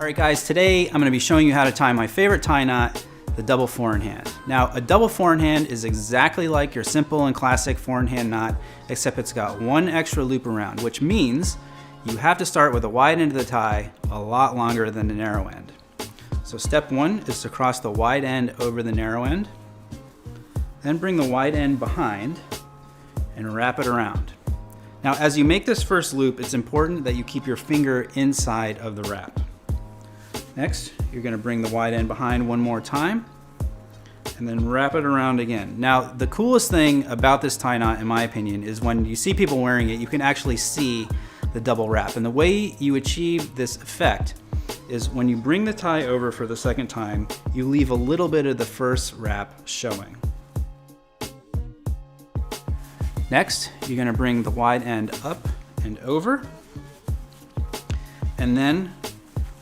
All right guys, today I'm going to be showing you how to tie my favorite tie knot, the double four in hand. Now a double four in hand is exactly like your simple and classic four in hand knot, except it's got one extra loop around, which means you have to start with the wide end of the tie a lot longer than the narrow end. So step one is to cross the wide end over the narrow end, then bring the wide end behind and wrap it around. Now as you make this first loop, it's important that you keep your finger inside of the wrap. Next, you're going to bring the wide end behind one more time and then wrap it around again. Now, the coolest thing about this tie knot, in my opinion, is when you see people wearing it, you can actually see the double wrap. And the way you achieve this effect is when you bring the tie over for the second time, you leave a little bit of the first wrap showing. Next, you're going to bring the wide end up and over, and then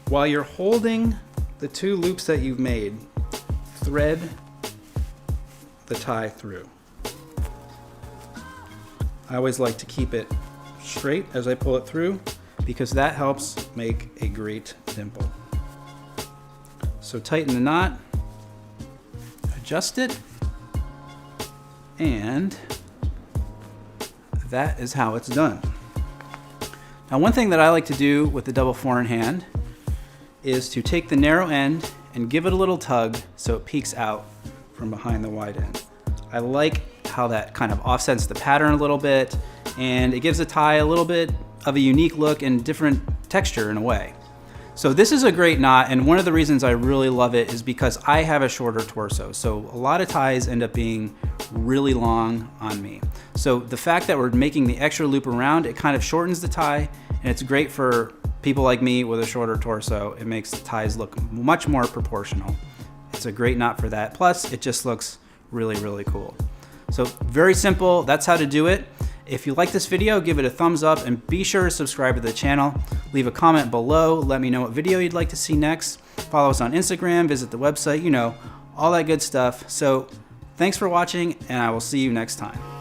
while you're holding the two loops that you've made, thread the tie through. I always like to keep it straight as I pull it through because that helps make a great dimple. So tighten the knot, adjust it, and that is how it's done. Now one thing that I like to do with the double four in hand is to take the narrow end and give it a little tug so it peeks out from behind the wide end. I like how that kind of offsets the pattern a little bit, and it gives the tie a little bit of a unique look and different texture in a way. So this is a great knot, and one of the reasons I really love it is because I have a shorter torso. So a lot of ties end up being really long on me. So the fact that we're making the extra loop around, it kind of shortens the tie, and it's great for people like me with a shorter torso. It makes the ties look much more proportional. It's a great knot for that. Plus, it just looks really, really cool. So very simple, that's how to do it. If you like this video, give it a thumbs up and be sure to subscribe to the channel. Leave a comment below, let me know what video you'd like to see next. Follow us on Instagram, visit the website, you know, all that good stuff. So thanks for watching, and I will see you next time.